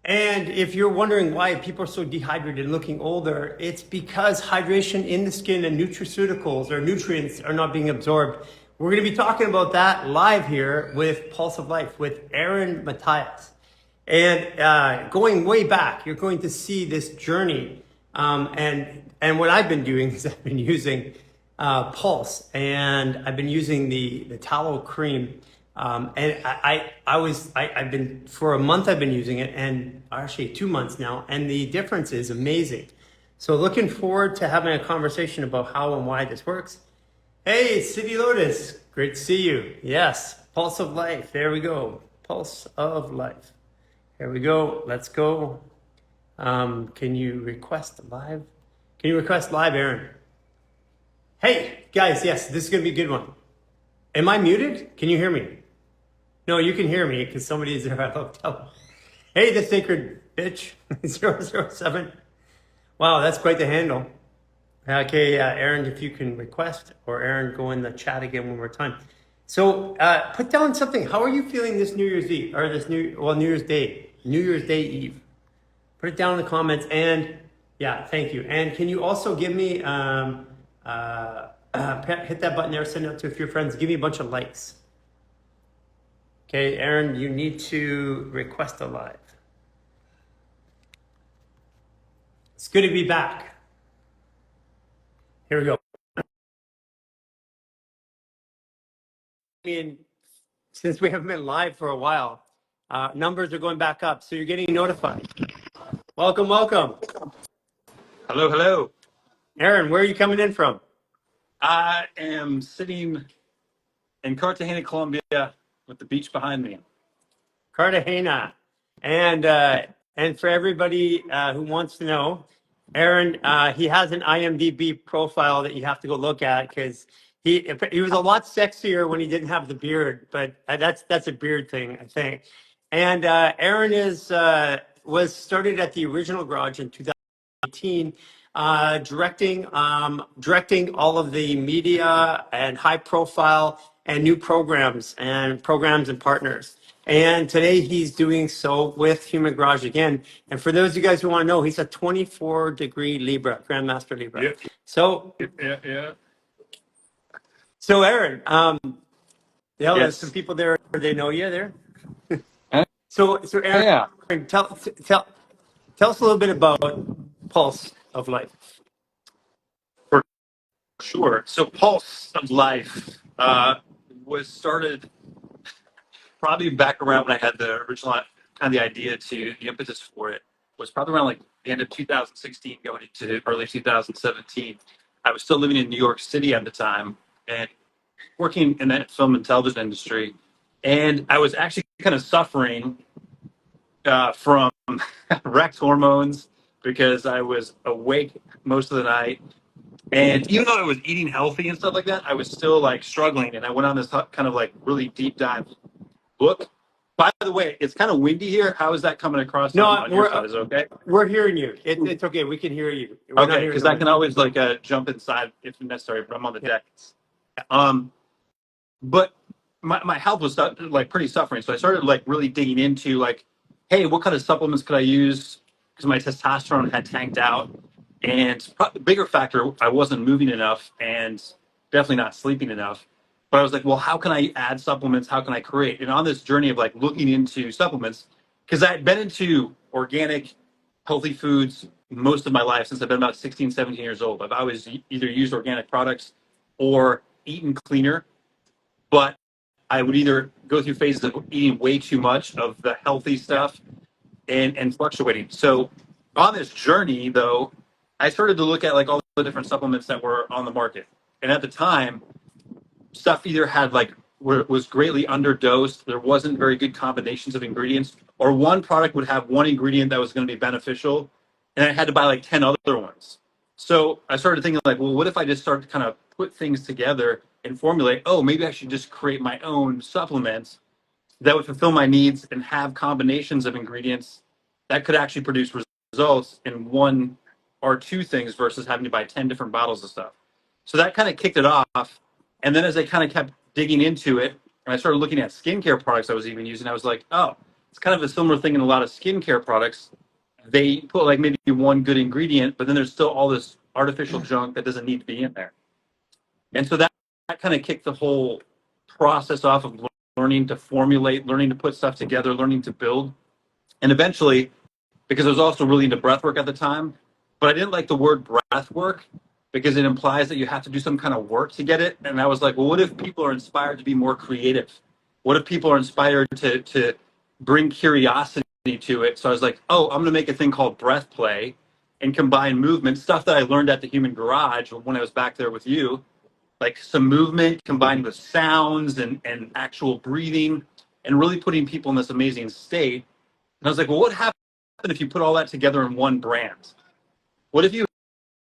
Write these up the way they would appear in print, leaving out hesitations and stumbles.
And if you're wondering why people are so dehydrated and looking older, it's because hydration in the skin and nutraceuticals or nutrients are not being absorbed. We're going to be talking about that live here with Pulse of Life with Aaron Mathias. And going way back, you're going to see this journey. And what I've been doing is I've been using Pulse, and I've been using the tallow cream. And I've been, for a month I've been using it, and actually 2 months now, and the difference is amazing. So looking forward to having a conversation about how and why this works. Hey, City Lotus, great to see you. Yes, Pulse of Life, there we go. Pulse of Life. Here we go, let's go. Can you request live? Can you request live, Aaron? Hey, guys, yes, this is gonna be a good one. Am I muted? Can you hear me? No, you can hear me because somebody's there at hotel. Hey, the sacred bitch, 007. Wow, that's quite the handle. Okay, Aaron, if you can request, or Aaron, go in the chat again one more time. So put down something. How are you feeling this New Year's Eve, or this New Year's Day Eve? Put it down in the comments, and yeah, thank you. And can you also give me, hit that button there, send it out to a few friends, give me a bunch of likes. Okay, Aaron, you need to request a live. It's good to be back. Here we go. I mean, since we haven't been live for a while, numbers are going back up, so you're getting notified. Welcome, welcome. Hello, hello. Aaron, where are you coming in from? I am sitting in Cartagena, Colombia, with the beach behind me. Cartagena. And for everybody who wants to know, Aaron, he has an IMDb profile that you have to go look at because he was a lot sexier when he didn't have the beard, but that's a beard thing, I think. And Aaron was started at the original garage in 2018, directing all of the media and high profile and new programs and partners. And today he's doing so with Human Garage again. And for those of you guys who want to know, he's a 24-degree Libra, Grandmaster Libra. Yep. So, Yeah. so Aaron, Yes. there's some people there. They know you there. Huh? So Aaron, Yeah. tell us a little bit about Pulse of Life. For sure. So Pulse of Life was started probably back around when I had the original kind of the idea to the impetus for it was probably around like the end of 2016 going into early 2017. I was still living in New York City at the time and working in the film and television industry. And I was actually kind of suffering from wrecked hormones because I was awake most of the night. And even though I was eating healthy and stuff like that, I was still like struggling. And I went on this kind of like really deep dive book. By the way, it's kind of windy here. How is that coming across on your side? Is it okay? We're hearing you. It's okay. We can hear you. Okay, because I can always like jump inside if necessary, but I'm on the deck. But my health was like pretty suffering, so I started like really digging into like, hey, what kind of supplements could I use? Because my testosterone had tanked out, and the bigger factor, I wasn't moving enough and definitely not sleeping enough. But I was like, well, how can I add supplements? How can I create? And on this journey of like looking into supplements, because I had been into organic, healthy foods most of my life since I've been about 16, 17 years old. I've always either used organic products or eaten cleaner, but I would either go through phases of eating way too much of the healthy stuff and fluctuating. So on this journey, though, I started to look at like all the different supplements that were on the market. And at the time, stuff either had like was greatly underdosed, there wasn't very good combinations of ingredients, or one product would have one ingredient that was going to be beneficial, and I had to buy like 10 other ones. So I started thinking like, well, what if I just start to kind of put things together and formulate, oh, maybe I should just create my own supplements that would fulfill my needs and have combinations of ingredients that could actually produce results in one or two things versus having to buy 10 different bottles of stuff. So that kind of kicked it off. And then as I kind of kept digging into it, and I started looking at skincare products I was even using, I was like, oh, it's kind of a similar thing in a lot of skincare products. They put like maybe one good ingredient, but then there's still all this artificial junk that doesn't need to be in there. And so that kind of kicked the whole process off of learning to formulate, learning to put stuff together, learning to build. And eventually, because I was also really into breath work at the time, but I didn't like the word breath work because it implies that you have to do some kind of work to get it. And I was like, well, what if people are inspired to be more creative? What if people are inspired to bring curiosity to it? So I was like, oh, I'm going to make a thing called breath play and combine movement, stuff that I learned at the Human Garage when I was back there with you, like some movement combined with sounds and actual breathing and really putting people in this amazing state. And I was like, well, what happens if you put all that together in one brand? What if you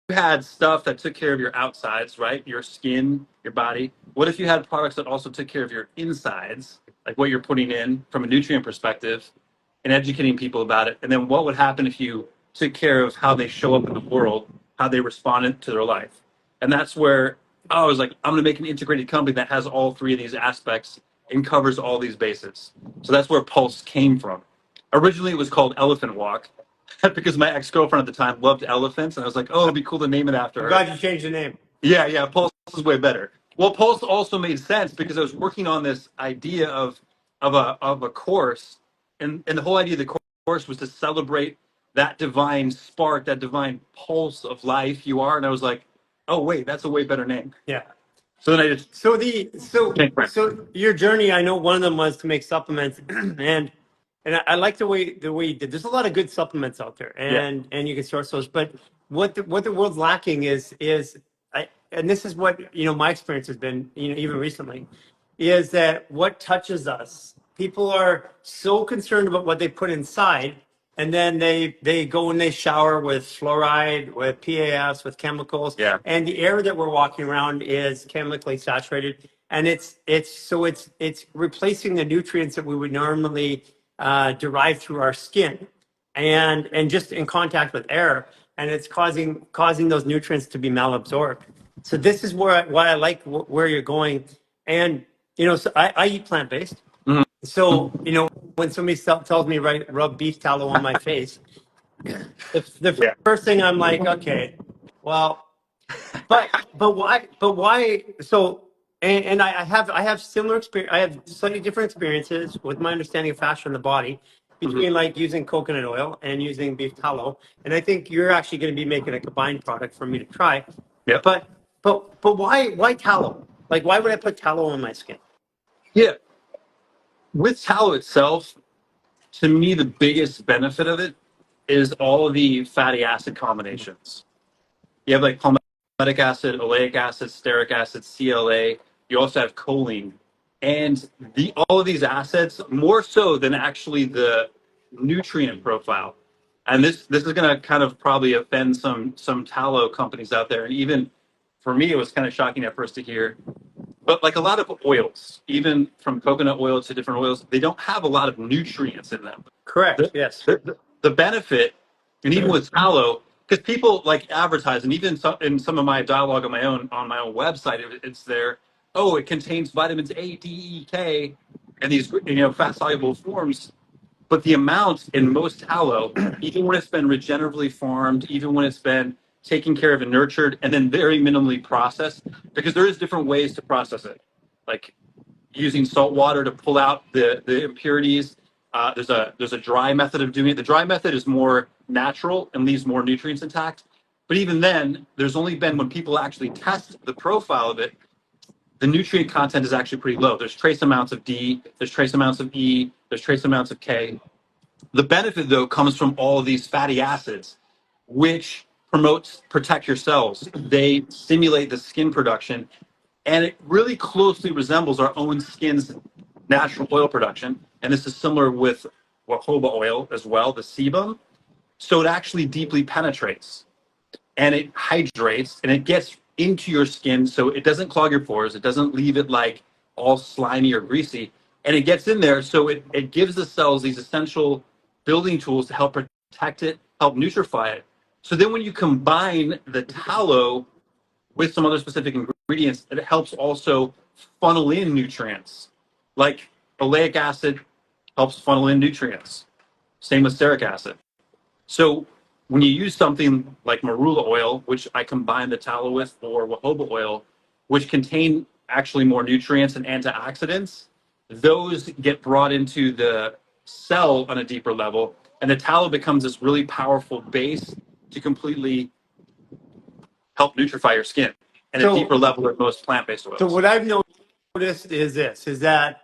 had stuff that took care of your outsides, right? Your skin, your body. What if you had products that also took care of your insides, like what you're putting in from a nutrient perspective and educating people about it? And then what would happen if you took care of how they show up in the world, how they responded to their life? And that's where I was like, I'm going to make an integrated company that has all three of these aspects and covers all these bases. So that's where Pulse came from. Originally, it was called Elephant Walk because my ex-girlfriend at the time loved elephants, and I was like, "Oh, it'd be cool to name it after I'm her." glad you changed the name. Yeah, Pulse is way better. Well, Pulse also made sense because I was working on this idea of a course, and the whole idea of the course was to celebrate that divine spark, that divine pulse of life you are. And I was like, "Oh, wait, that's a way better name." Yeah. So then I just So your journey, I know one of them was to make supplements, and I like the way you did. There's a lot of good supplements out there, yeah, and you can source those. But what the world's lacking and this is what my experience has been, even recently, is that what touches us. People are so concerned about what they put inside, and then they go and they shower with fluoride, with PAFs, with chemicals, yeah, and the air that we're walking around is chemically saturated, and it's replacing the nutrients that we would normally derive through our skin, and just in contact with air, and it's causing those nutrients to be malabsorbed. So this is why I like where you're going, and so I eat plant based. mhm, So, when somebody tells me, right, rub beef tallow on my face, the yeah. first thing I'm like, okay, well, but why? So, and I have similar experience. I have slightly different experiences with my understanding of fascia in the body Mhm. between like using coconut oil and using beef tallow. And I think you're actually going to be making a combined product for me to try. Yep. But why tallow? Like, why would I put tallow on my skin? Yeah. With tallow itself, to me, the biggest benefit of it is all of the fatty acid combinations. You have like palmitic acid, oleic acid, stearic acid, CLA. You also have choline, and all of these acids more so than actually the nutrient profile. And this is going to kind of probably offend some tallow companies out there, and even for me, it was kind of shocking at first to hear. But like a lot of oils, even from coconut oil to different oils, they don't have a lot of nutrients in them. Correct. The, Yes. the benefit, and even with tallow, because people like advertise, and even in some of my dialogue on my own website, it's there. Oh, it contains vitamins A, D, E, K, and these fat soluble forms. But the amount in most tallow, even when it's been regeneratively farmed, even when it's been taken care of and nurtured, and then very minimally processed, because there is different ways to process it, like using salt water to pull out the impurities. There's a dry method of doing it. The dry method is more natural and leaves more nutrients intact. But even then, there's only been when people actually test the profile of it, the nutrient content is actually pretty low. There's trace amounts of D, there's trace amounts of E, there's trace amounts of K. The benefit, though, comes from all of these fatty acids, which protect your cells. They stimulate the skin production, and it really closely resembles our own skin's natural oil production. And this is similar with jojoba oil as well, the sebum. So it actually deeply penetrates and it hydrates and it gets into your skin so it doesn't clog your pores. It doesn't leave it like all slimy or greasy. And it gets in there so it gives the cells these essential building tools to help protect it, help nutrify it. So then when you combine the tallow with some other specific ingredients, it helps also funnel in nutrients like oleic acid, helps funnel in nutrients. Same with stearic acid. So when you use something like marula oil, which I combine the tallow with, or jojoba oil, which contain actually more nutrients and antioxidants, those get brought into the cell on a deeper level, and the tallow becomes this really powerful base to completely help nutrify your skin at a deeper So, level than most plant-based so oils. what I've noticed is this, is that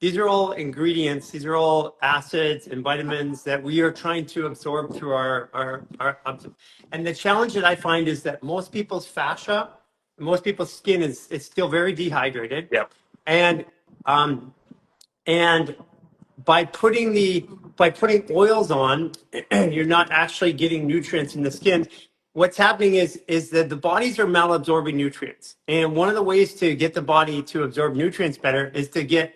these are all ingredients, these are all acids and vitamins that we are trying to absorb through our and the challenge that I find is that most people's fascia, most people's skin is still very dehydrated. Yep. And um, and by putting oils on, you're not actually getting nutrients in the skin. What's happening is that the bodies are malabsorbing nutrients, and one of the ways to get the body to absorb nutrients better is to get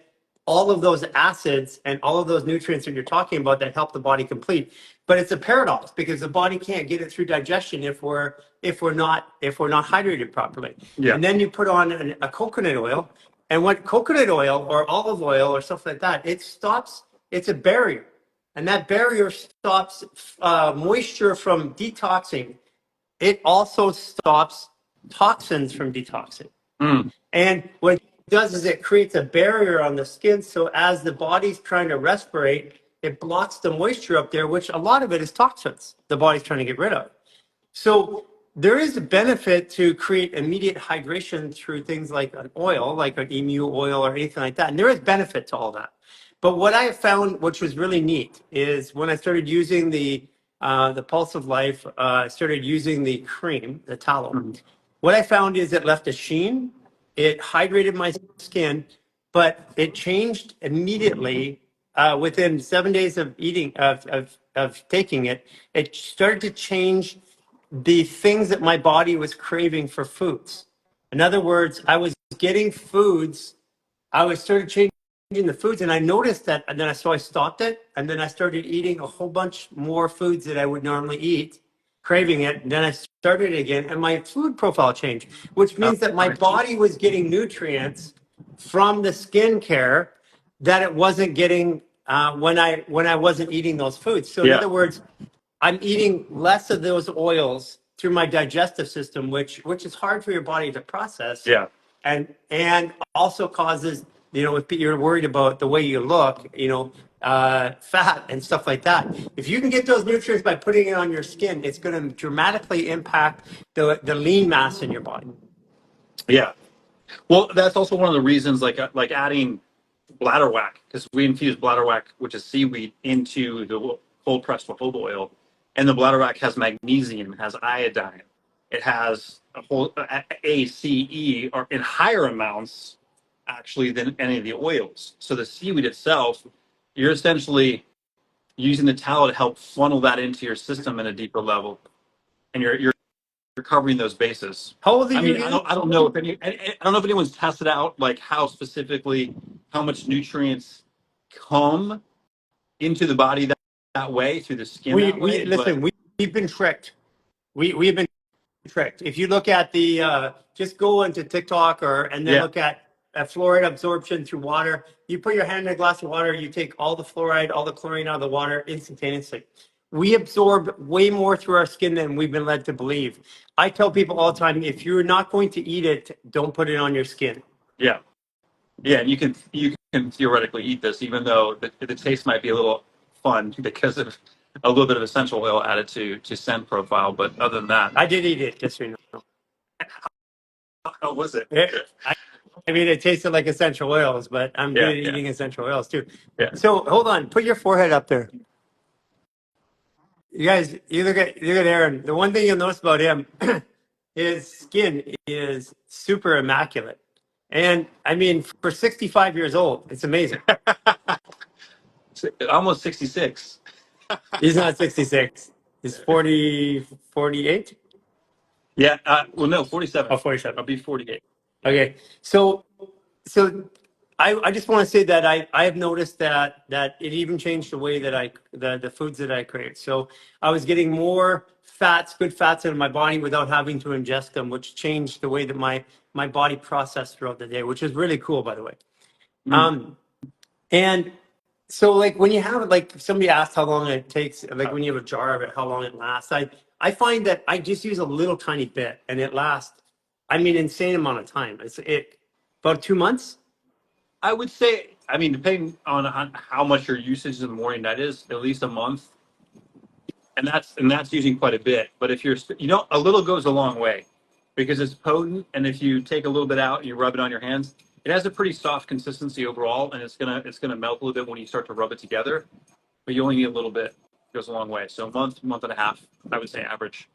all of those acids and all of those nutrients that you're talking about that help the body complete. But it's a paradox because the body can't get it through digestion if we're not hydrated properly. Yeah. And then you put on a coconut oil, and what coconut oil or olive oil or stuff like that, it's a barrier. And that barrier stops moisture from detoxing. It also stops toxins from detoxing. Mm. And what it does is it creates a barrier on the skin. So as the body's trying to respirate, it blocks the moisture up there, which a lot of it is toxins the body's trying to get rid of. So there is a benefit to create immediate hydration through things like an oil, like an emu oil or anything like that. And there is benefit to all that. But what I have found, which was really neat, is when I started using the Pulse of Life, I started using the cream, the tallow. What I found is it left a sheen, it hydrated my skin, but it changed immediately within 7 days of eating of taking it. It started to change the things that my body was craving for foods. In other words, I was getting foods. I was started changing the foods, and I noticed that, and then so I stopped it, and then I started eating a whole bunch more foods that I would normally eat, craving it. And then I started again, and my food profile changed, which means that my body was getting nutrients from the skincare that it wasn't getting when I wasn't eating those foods. So in Yeah. other words, I'm eating less of those oils through my digestive system, which is hard for your body to process. Yeah. And also causes, if you're worried about the way you look, fat and stuff like that. If you can get those nutrients by putting it on your skin, it's going to dramatically impact the lean mass in your body. Yeah. Well, that's also one of the reasons, like adding bladderwrack, because we infuse bladderwrack, which is seaweed, into the cold pressed jojoba oil, and the bladderwrack has magnesium, has iodine, it has a whole A, C, E, or in higher amounts actually than any of the oils. So the seaweed itself, you're essentially using the tallow to help funnel that into your system at a deeper level, and you're covering those bases. How old are I you mean, again? I don't know if anyone's tested out like how much nutrients come into the body that way through the skin that way. Listen, we've been tricked. We've been tricked. If you look at just go into TikTok and then look at fluoride absorption through water. You put your hand in a glass of water, you take all the fluoride, all the chlorine out of the water instantaneously. We absorb way more through our skin than we've been led to believe. I tell people all the time, if you're not going to eat it, don't put it on your skin. Yeah. Yeah, and you can theoretically eat this, even though the taste might be a little fun because of a little bit of essential oil added to scent profile. But other than that, I did eat it, just so you know. how was it? I mean, it tasted like essential oils, but I'm good at eating essential oils too. Yeah. So hold on, put your forehead up there. You guys, you look at Aaron. The one thing you'll notice about him, his skin is super immaculate. And I mean, for 65 years old, it's amazing. Almost 66. He's not 66. He's 40, 48? Yeah. Well, no, 47. Oh, 47. I'll be 48. Okay. So I just want to say that I have noticed that it even changed the way that the foods that I crave. So I was getting more good fats in my body without having to ingest them, which changed the way that my body processed throughout the day, which is really cool, by the way. And So like when you have like somebody asked how long it takes, like when you have a jar of it, how long it lasts. I find that I just use a little tiny bit and it lasts, I mean, insane amount of time. It about 2 months. I would say, I mean, depending on how much your usage in the morning, that is at least a month, and that's using quite a bit. But if you're, a little goes a long way because it's potent, and if you take a little bit out and you rub it on your hands, it has a pretty soft consistency overall, and it's gonna melt a little bit when you start to rub it together. But you only need a little bit. It goes a long way. So a month and a half, I would say average.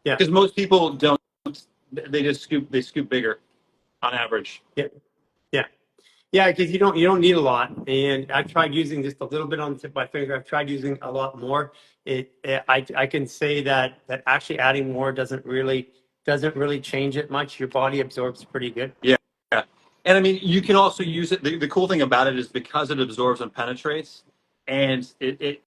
Yeah, Because most people don't, they scoop bigger on average. yeah, yeah. Yeah, because you don't need a lot, and I've tried using just a little bit on the tip of my finger. I've tried using a lot more. I can say that actually adding more doesn't really change it much. Your body absorbs pretty good. Yeah, yeah. And I mean, you can also use it. The cool thing about it is because it absorbs and penetrates, and it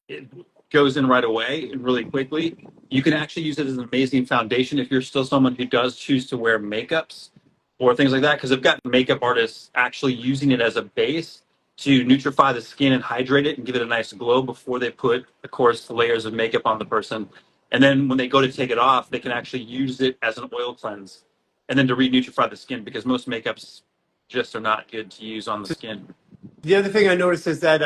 goes in right away and really quickly. You can actually use it as an amazing foundation if you're still someone who does choose to wear makeups or things like that. Because I've got makeup artists actually using it as a base to nutrify the skin and hydrate it and give it a nice glow before they put, of course, the layers of makeup on the person. And then when they go to take it off, they can actually use it as an oil cleanse and then to re-nutrify the skin because most makeups just are not good to use on the skin. The other thing I noticed is that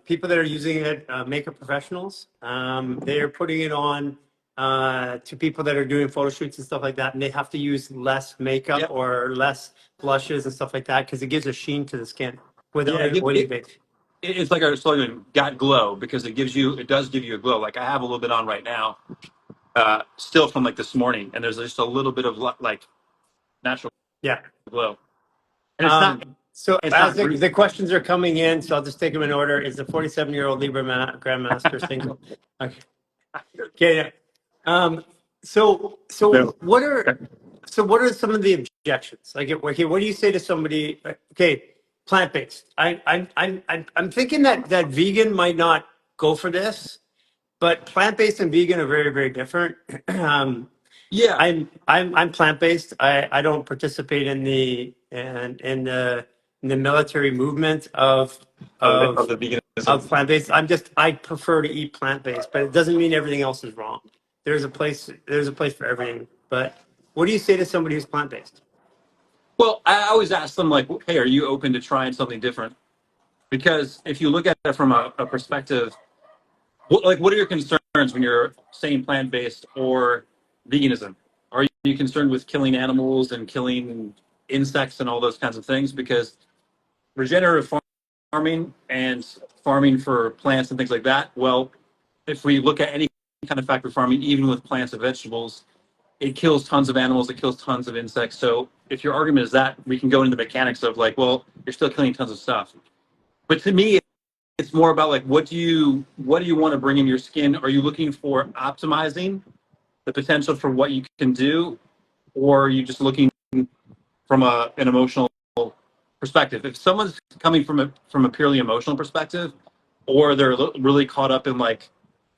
people that are using it, makeup professionals, they are putting it on to people that are doing photo shoots and stuff like that, and they have to use less makeup Yep. or less blushes and stuff like that because it gives a sheen to the skin without Yeah, an oily base. it's like our slogan, "Got glow," because it does give you a glow. Like I have a little bit on right now, still from like this morning, and there's just a little bit of like natural Yeah. glow, and So it's as not the greasy. questions are coming in, so I'll just take them in order. Is the 47-year-old Libra Grandmaster single? Okay. Okay. Yeah. So No. what are some of the objections? Like, okay, what do you say to somebody? Okay, plant-based. I'm thinking that vegan might not go for this, but plant-based and vegan are very, very different. Yeah, I'm plant-based. I don't participate in the military movement of of the veganism. of plant-based. I prefer to eat plant-based, but it doesn't mean everything else is wrong. There's a place for everything. But what do you say to somebody who's plant-based? Well, I always ask them like, "Hey, are you open to trying something different?" Because if you look at it from a perspective, what are your concerns when you're saying plant-based or veganism? Are you concerned with killing animals and killing insects and all those kinds of things? Because regenerative farming and farming for plants and things like that, well, if we look at any kind of factory farming, even with plants and vegetables, it kills tons of animals, it kills tons of insects. So if your argument is that, we can go into the mechanics of like, well, you're still killing tons of stuff. But to me, it's more about like what do you want to bring in your skin? Are you looking for optimizing the potential for what you can do, or are you just looking from an emotional perspective? If someone's coming from a purely emotional perspective, or they're really caught up in like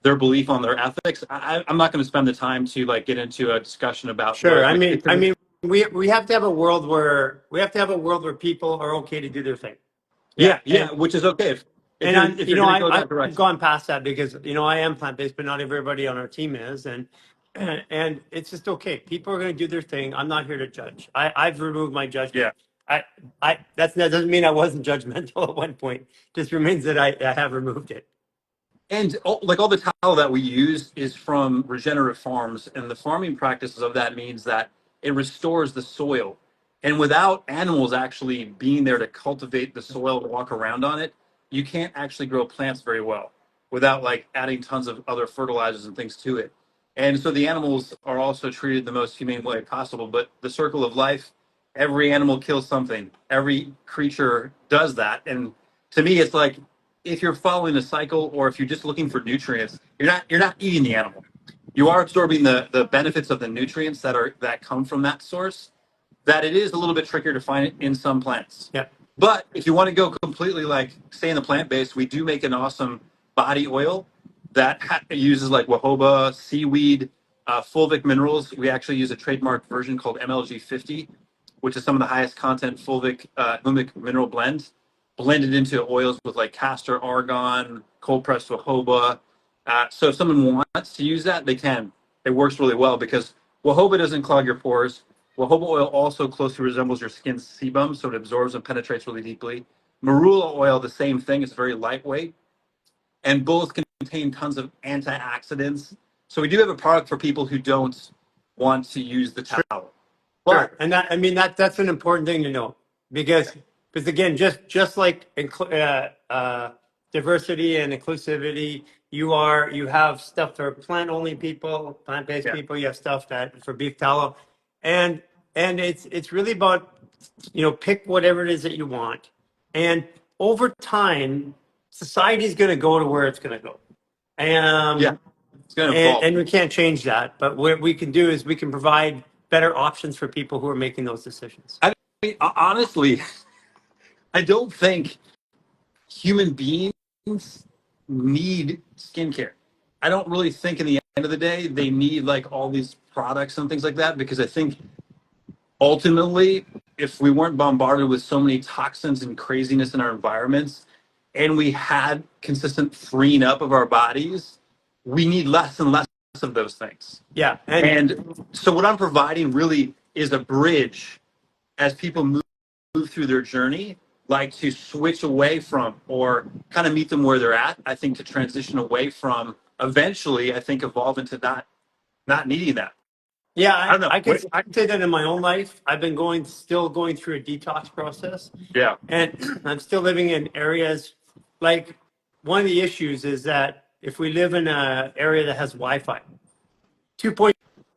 their belief on their ethics, I'm not going to spend the time to like get into a discussion about Sure. what I mean, it, I mean, we have to have a world where people are okay to do their thing. Yeah, yeah, yeah, which is okay if and you're I'm, if you you're know, going to go that I've direction. gone past that because I am plant based, but not everybody on our team is, and it's just okay. People are going to do their thing. I'm not here to judge. I've removed my Yeah. judgment. I that doesn't mean I wasn't judgmental at one point. Just remains that I have removed it. And like all the tallow that we use is from regenerative farms, and the farming practices of that means that it restores the soil. And without animals actually being there to cultivate the soil and walk around on it, you can't actually grow plants very well without like adding tons of other fertilizers and things to it. And so the animals are also treated the most humane way possible. But the circle of life, every animal kills something. Every creature does that. And to me, it's like if you're following a cycle or if you're just looking for nutrients, you're not eating the animal. You are absorbing the benefits of the nutrients that come from that source. That it is a little bit trickier to find it in some plants. Yeah. But if you want to go completely like stay in the plant based, we do make an awesome body oil that uses like jojoba, seaweed, fulvic minerals. We actually use a trademark version called MLG 50, which is some of the highest content fulvic humic mineral blend. blended into oils with like castor, argan, cold pressed jojoba. So if someone wants to use that, they can. It works really well because jojoba doesn't clog your pores. Jojoba oil also closely resembles your skin's sebum, so it absorbs and penetrates really deeply. Marula oil, the same thing. It's very lightweight, and both contain tons of antioxidants. So we do have a product for people who don't want to use the tallow. Sure, and that I mean that's an important thing to know because again, just like diversity and inclusivity, you have stuff for plant only people, plant based Yeah. people. You have stuff that for beef tallow, and it's really about pick whatever it is that you want, and over time, society is going to go to where it's going to go. Yeah, it's going to And, evolve. and we can't change that. But what we can do is we can provide better options for people who are making those decisions. I mean, honestly, I don't think human beings need skincare. I don't really think in the end of the day they need like all these products and things like that, because I think ultimately, if we weren't bombarded with so many toxins and craziness in our environments and we had consistent freeing up of our bodies, we need less and less of those things. Yeah. And so what I'm providing really is a bridge as people move through their journey, like to switch away from or kind of meet them where they're at. I think to transition away from, eventually, I think evolve into not needing that. Yeah, I don't know. I can say that in my own life. I've been still going through a detox process, Yeah. and I'm still living in areas like one of the issues is that if we live in an area that has Wi-Fi, 2.4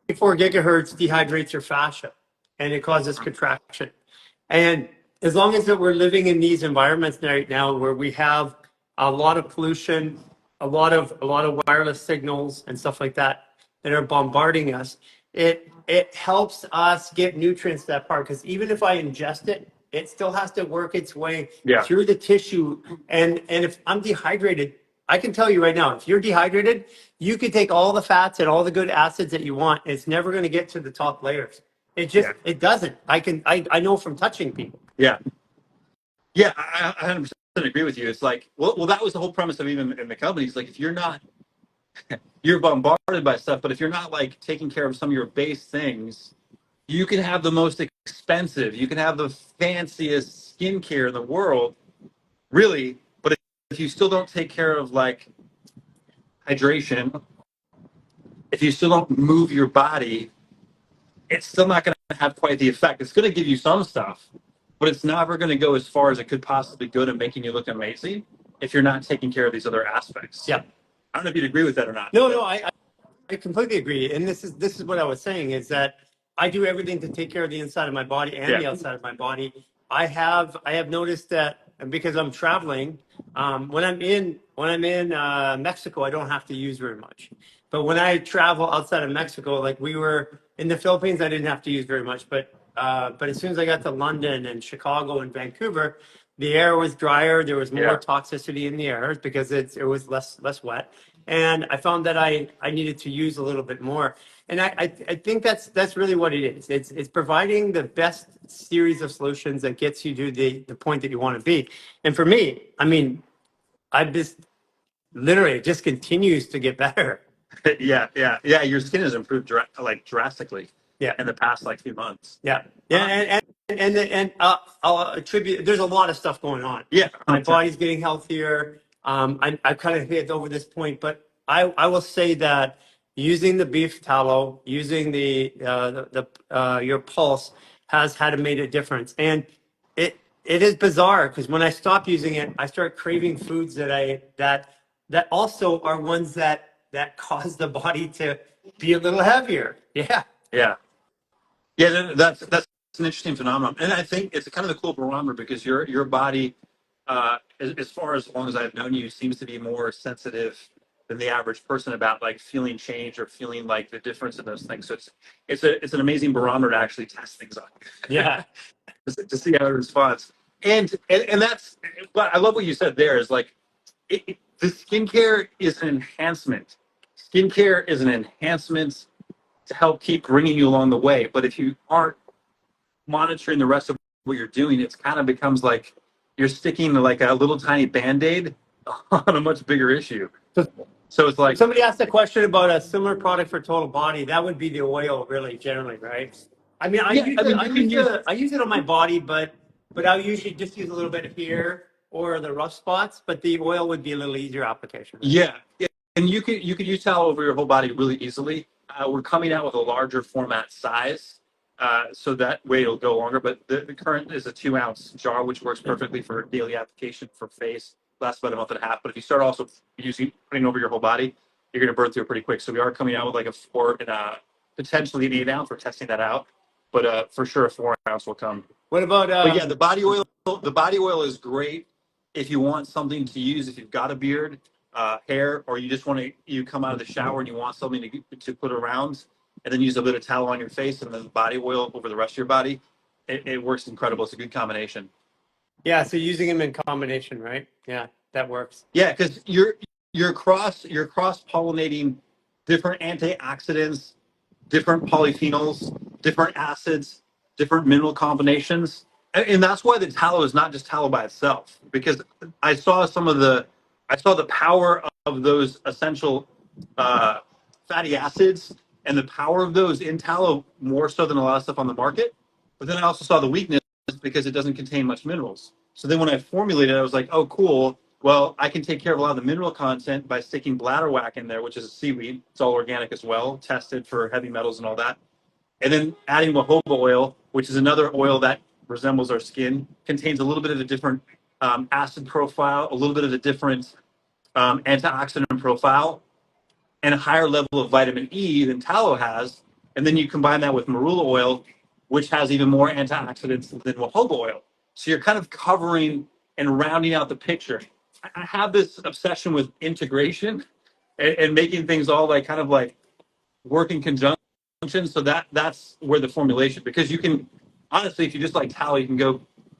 gigahertz dehydrates your fascia, and it causes contraction. And as long as that we're living in these environments right now where we have a lot of pollution, a lot of wireless signals and stuff like that that are bombarding us, it helps us get nutrients to that part, because even if I ingest it, it still has to work its way Yeah. through the tissue. And if I'm dehydrated, I can tell you right now, if you're dehydrated, you can take all the fats and all the good acids that you want. It's never going to get to the top layers. It doesn't. I know from touching people. Yeah. Yeah, I 100% agree with you. It's like, well, that was the whole premise of even in the company. It's like, if you're not, you're bombarded by stuff, but if you're not like taking care of some of your base things, you can have the most expensive, you can have the fanciest skincare in the world, really, but if you still don't take care of like hydration, if you still don't move your body, it's still not going to have quite the effect. It's going to give you some stuff, but it's never going to go as far as it could possibly go to making you look amazing if you're not taking care of these other aspects. Yeah. I don't know if you'd agree with that or not. No, I completely agree. And this is what I was saying is that I do everything to take care of the inside of my body and the outside of my body. I have noticed that because I'm traveling, when I'm in Mexico, I don't have to use very much. But when I travel outside of Mexico, like we were in the Philippines, I didn't have to use very much. But as soon as I got to London and Chicago and Vancouver, the air was drier. There was more toxicity in the air because it was less wet. And I found that I needed to use a little bit more. And I think that's really what it is. It's providing the best series of solutions that gets you to the point that you want to be. And for me, I mean, I just literally it just continues to get better. Yeah. Your skin has improved drastically. Yeah. In the past like few months. Yeah. And I'll attribute. There's a lot of stuff going on. Yeah. My body's getting healthier. I've kind of hit over this point, but I will say that using the beef tallow, using your pulse has made a difference. And it is bizarre because when I stop using it, I start craving foods that also are ones that cause the body to be a little heavier. Yeah. Yeah, that's an interesting phenomenon, and I think it's kind of a cool barometer because your body, as far as long as I've known you, seems to be more sensitive than the average person about like feeling change or feeling like the difference in those things. So it's an amazing barometer to actually test things on. Yeah. To see how it responds, and that's. But I love what you said there. Is like the skincare is an enhancement. Skincare is an enhancement to help keep bringing you along the way. But if you aren't monitoring the rest of what you're doing, it kind of becomes like you're sticking like a little tiny Band-Aid on a much bigger issue. So it's like, somebody asked a question about a similar product for total body. That would be the oil, really, generally, right? I mean, yeah, I mean, you can use, I use it on my body, but I'll usually just use a little bit here or the rough spots. But the oil would be a little easier application. Right? yeah, yeah, and you could use tallow over your whole body really easily. We're coming out with a larger format size, so that way it'll go longer. But the current is a 2-ounce jar, which works perfectly for daily application for face. Lasts about a month and a half. But if you start also putting over your whole body, you're going to burn through it pretty quick. So we are coming out with like a 4 and potentially an 8-ounce. We're testing that out, but for sure a 4-ounce will come. What about? But yeah, the body oil. The body oil is great if you want something to use. If you've got a beard, hair, or you just want to, you come out of the shower and you want something to put around, and then use a bit of tallow on your face and then the body oil over the rest of your body. It works incredible. It's a good combination. Yeah, so using them in combination, right? Yeah, that works. Yeah, because you're cross pollinating different antioxidants, different polyphenols, different acids, different mineral combinations. And that's why the tallow is not just tallow by itself, because I saw the power of those essential fatty acids and the power of those in tallow more so than a lot of stuff on the market. But then I also saw the weakness because it doesn't contain much minerals. So then when I formulated it, I was like, oh, cool. Well, I can take care of a lot of the mineral content by sticking bladderwrack in there, which is a seaweed. It's all organic as well, tested for heavy metals and all that. And then adding jojoba oil, which is another oil that resembles our skin, contains a little bit of a different acid profile, a little bit of a different antioxidant profile, and a higher level of vitamin E than tallow has. And then you combine that with marula oil, which has even more antioxidants than jojoba oil. So you're kind of covering and rounding out the picture. I have this obsession with integration and making things all like kind of like work in conjunction. So that's where the formulation, because you can honestly, if you just like tallow, you can go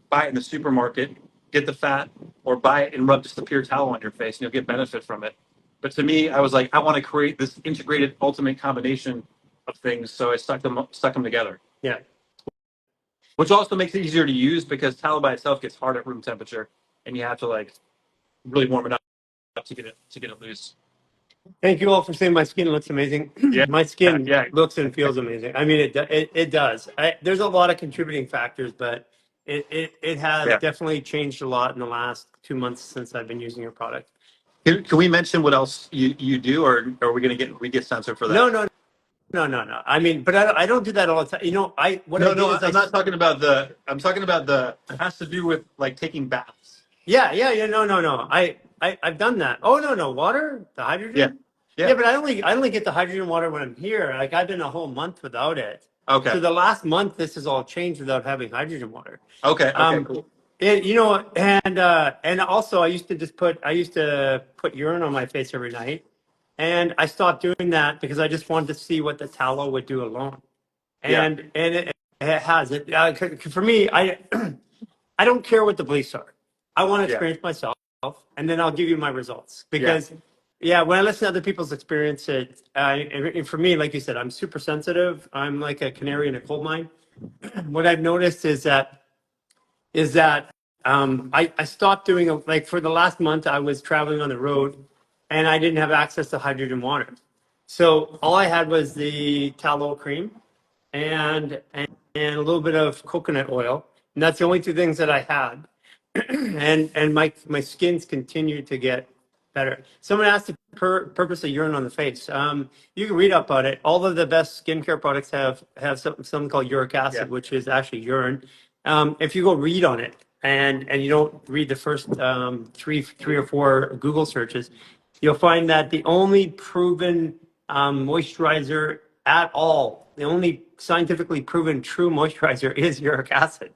buy it in the supermarket, get the fat, or buy it and rub just the pure tallow on your face, and you'll get benefit from it. But to me, I was like, I want to create this integrated ultimate combination of things, so I stuck them together. Yeah. Which also makes it easier to use because tallow by itself gets hard at room temperature, and you have to like really warm it up to get it loose. Thank you all for saying my skin looks amazing. Yeah, My skin yeah. looks and feels amazing. I mean, it does. There's a lot of contributing factors, but it has definitely changed a lot in the last 2 months since I've been using your product. Can we mention what else you do, or are we going to get censored for that? No. I mean, but I don't do that all the time. You know, I'm not talking about the. I'm talking about the. It has to do with like taking baths. Yeah. No. I've done that. Oh no, water, the hydrogen. Yeah. But I only get the hydrogen water when I'm here. Like I've been a whole month without it. Okay. So the last month, this has all changed without having hydrogen water. Okay. Cool. And also I used to put urine on my face every night, and I stopped doing that because I just wanted to see what the tallow would do alone. And it has it for me. I don't care what the beliefs are. I want to experience myself, and then I'll give you my results because. Yeah, when I listen to other people's experiences, and for me, like you said, I'm super sensitive. I'm like a canary in a coal mine. What I've noticed is that I stopped doing like for the last month I was traveling on the road, and I didn't have access to hydrogen water, so all I had was the tallow cream, and a little bit of coconut oil, and that's the only two things that I had, and my skin's continued to get better. Someone asked the purpose of urine on the face. You can read up on it. All of the best skincare products have something called uric acid, which is actually urine. If you go read on it and you don't read the first three or four Google searches, you'll find that the only proven moisturizer at all, the only scientifically proven true moisturizer is uric acid.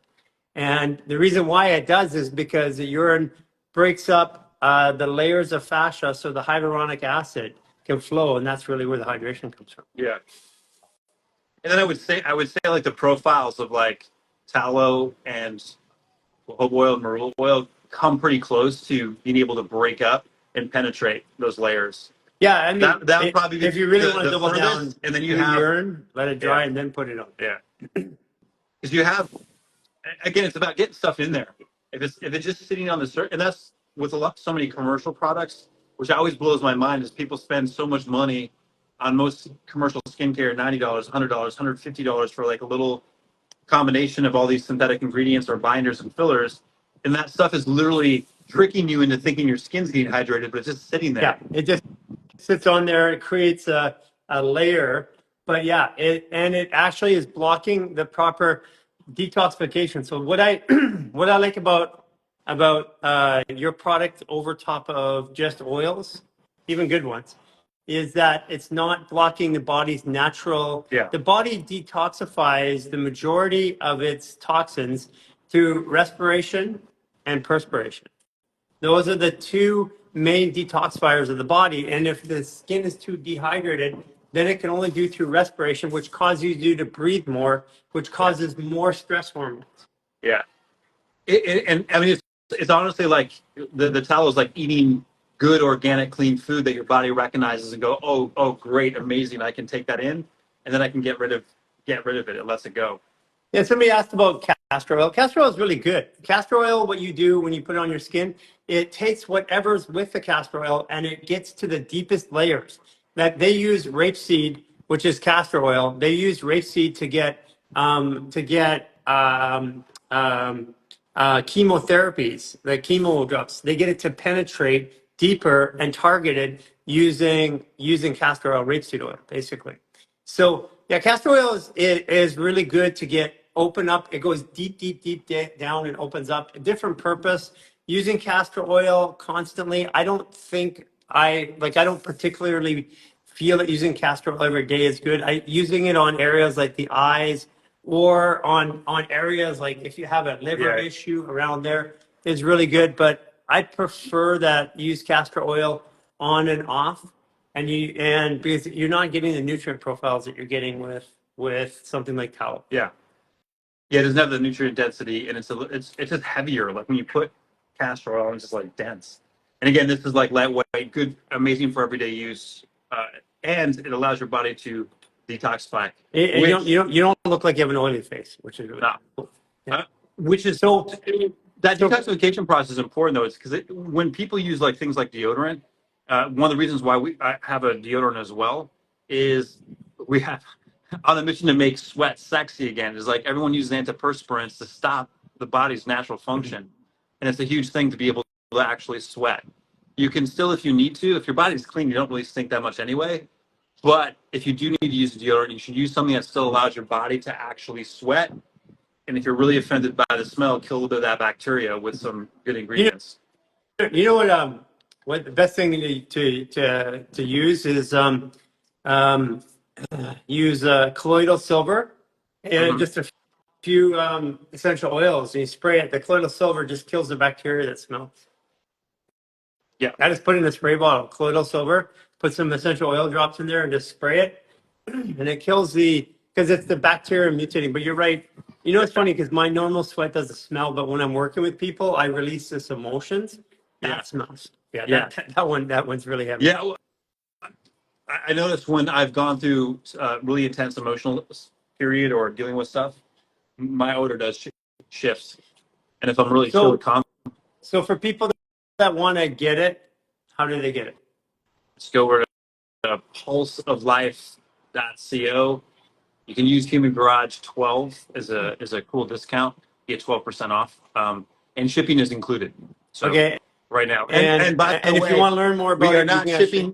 And the reason why it does is because the urine breaks up the layers of fascia, so the hyaluronic acid can flow, and that's really where the hydration comes from. Yeah. And then I would say like the profiles of like tallow and jojoba oil and marula oil come pretty close to being able to break up and penetrate those layers. Yeah, I mean, that would probably be if you really want to double down, and then you do have urine, let it dry, and then put it on. Yeah. Because you have, again, it's about getting stuff in there. If it's just sitting on the surface, and that's with so many commercial products, which always blows my mind, is people spend so much money on most commercial skincare, $90, $100, $150 for like a little combination of all these synthetic ingredients or binders and fillers, and that stuff is literally tricking you into thinking your skin's dehydrated, but it's just sitting there. Yeah, it just sits on there. It creates a layer, but yeah, it actually is blocking the proper detoxification. So what I what I like about your product over top of just oils, even good ones, is that it's not blocking the body's natural. Yeah. The body detoxifies the majority of its toxins through respiration and perspiration. Those are the two main detoxifiers of the body. And if the skin is too dehydrated, then it can only do through respiration, which causes you to breathe more, which causes more stress hormones. Yeah. And I mean, it's honestly like the tallow is like eating good, organic, clean food that your body recognizes and go, oh, great, amazing. I can take that in, and then I can get rid of it. It lets it go. Yeah, somebody asked about castor oil. Castor oil is really good. Castor oil, what you do when you put it on your skin, it takes whatever's with the castor oil and it gets to the deepest layers. That they use rapeseed, which is castor oil. They use rapeseed to get chemotherapies, the chemo drugs. They get it to penetrate deeper and targeted using castor oil, rapeseed oil, basically. So yeah, castor oil is really good to open up. It goes deep down and opens up. A different purpose. Using castor oil constantly, I don't particularly feel that using castor oil every day is good. Using it on areas like the eyes or on areas like if you have a liver issue around there is really good. But I prefer that you use castor oil on and off. And because you're not getting the nutrient profiles that you're getting with something like tallow. Yeah. Yeah, it doesn't have the nutrient density, and it's just heavier. Like when you put castor oil, it's just like dense. And again, this is like lightweight, good, amazing for everyday use, and it allows your body to detoxify. You don't look like you have an oily face, which is really cool. Yeah. Which is so that detoxification process is important though. It's because when people use like things like deodorant, one of the reasons why I have a deodorant as well is we have on the mission to make sweat sexy again. Is like everyone uses antiperspirants to stop the body's natural function, and it's a huge thing to be able to actually sweat. You can still, if you need to, if your body's clean, you don't really stink that much anyway. But if you do need to use deodorant, you should use something that still allows your body to actually sweat. And if you're really offended by the smell, kill a little bit of that bacteria with some good ingredients. You know what the best thing to use is use colloidal silver and just a few essential oils, and you spray it. The colloidal silver just kills the bacteria that smells. Yeah, I just put in a spray bottle, colloidal silver, put some essential oil drops in there, and just spray it, and it kills because it's the bacteria mutating. But you're right. You know, it's funny because my normal sweat doesn't smell, but when I'm working with people, I release this emotions. That smells. Yeah. That one's really heavy. Yeah. Well, I noticed when I've gone through really intense emotional period or dealing with stuff, my odor does shift. And if I'm really chill and calm. So for people that want to get it, how do they get it? Just go over to pulseoflife.co. You can use Human Garage 12 as a cool discount. You get 12% off. And shipping is included. So okay. Right now. And by the way, if you want to learn more about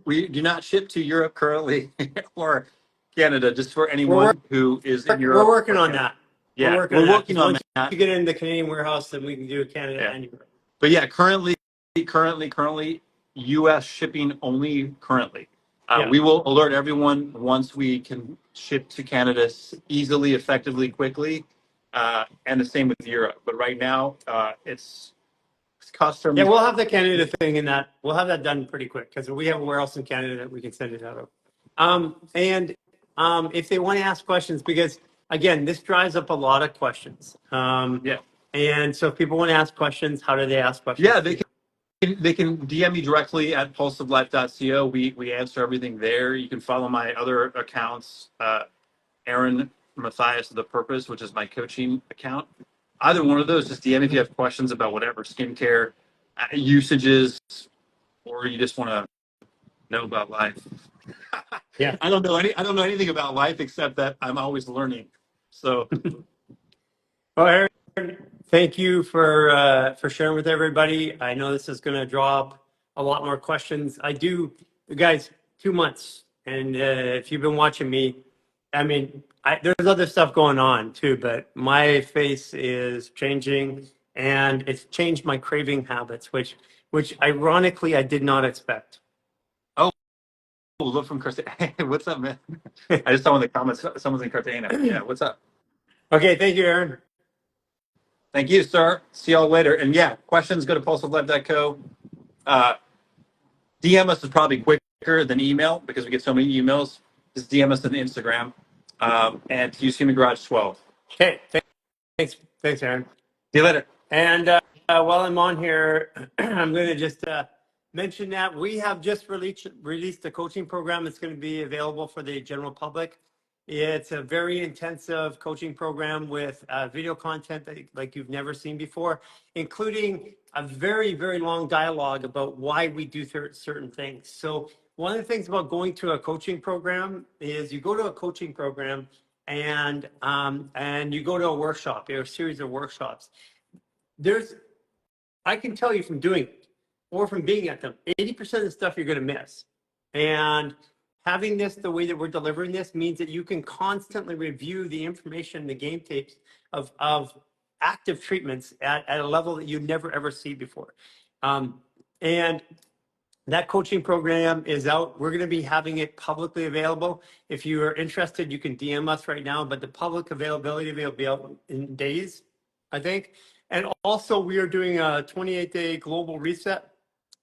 we do not ship to Europe currently or Canada, just for anyone who is in Europe. We're working on that. Yeah, we're working on that. Once you get in the Canadian warehouse, then we can do Canada and Europe. But yeah, currently, U.S. shipping only currently. We will alert everyone once we can ship to Canada easily, effectively, quickly, and the same with Europe. But right now, it's custom. Yeah, we'll have the Canada thing in that. We'll have that done pretty quick because we have a warehouse in Canada that we can send it out of. And if they want to ask questions, because again, this drives up a lot of questions. And so if people want to ask questions, how do they ask questions? Yeah, they can DM me directly at pulseoflife.co. We answer everything there. You can follow my other accounts, Aaron Mathias of The Purpose, which is my coaching account. either one of those, just DM if you have questions about whatever skincare usages, or you just want to know about life. Yeah. I don't know anything about life except that I'm always learning. So Well, Aaron, thank you for sharing with everybody. I know this is going to draw up a lot more questions. You guys, 2 months, and if you've been watching me, I mean, there's other stuff going on too, but my face is changing, and it's changed my craving habits, which ironically I did not expect. oh, look from Cartagena. Hey, what's up, man? I just saw in the comments someone's in Cartagena. Yeah, what's up? Okay, thank you, Aaron. Thank you, sir. See y'all later. And yeah, questions, go to pulseoflife.co. DM us is probably quicker than email because we get so many emails. Just DM us on Instagram, and use Human Garage 12. Okay, thanks, Aaron. See you later. And while I'm on here, I'm going to just mention that we have just released a coaching program that's going to be available for the general public. It's a very intensive coaching program with video content like you've never seen before, including a very, very long dialogue about why we do certain things. So one of the things about going to a coaching program is you go to a coaching program and you go to a workshop, a series of workshops. I can tell you from doing it or from being at them, 80% of the stuff you're going to miss. And having this the way that we're delivering this means that you can constantly review the information, the game tapes of active treatments at a level that you never ever see before. And that coaching program is out. We're going to be having it publicly available. If you are interested, you can DM us right now, but the public availability will be out in days, I think. And also, we are doing a 28-day global reset.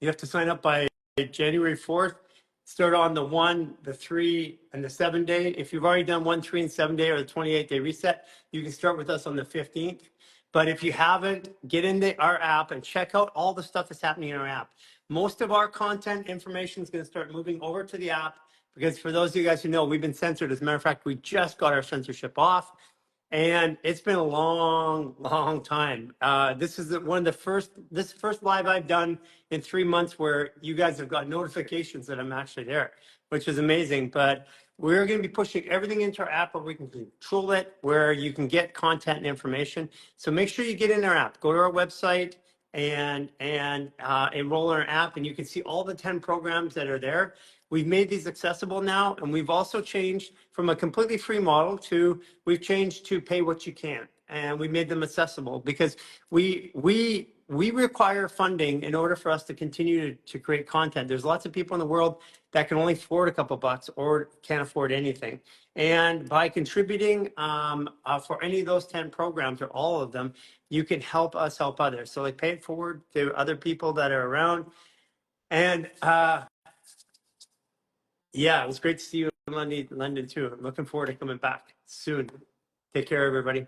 You have to sign up by January 4th. Start on the 1, the 3, and the 7-day. If you've already done 1, 3, and 7-day or the 28-day reset, you can start with us on the 15th. But if you haven't, get into our app and check out all the stuff that's happening in our app. Most of our content information is going to start moving over to the app because for those of you guys who know, we've been censored. As a matter of fact, we just got our censorship off. And it's been a long time. This is this first live I've done in 3 months where you guys have got notifications that I'm actually there, which is amazing. But we're going to be pushing everything into our app where we can control it, where you can get content and information. So make sure you get in our app. Go to our website and enroll in our app, and you can see all the 10 programs that are there. We've made these accessible now, and we've also changed from a completely free model to we've changed to pay what you can, and we made them accessible because we require funding in order for us to continue to create content. There's lots of people in the world that can only afford a couple bucks or can't afford anything. And by contributing for any of those 10 programs or all of them, you can help us help others. So like pay it forward to other people that are around. And yeah, it was great to see you in London too. I'm looking forward to coming back soon. Take care, everybody.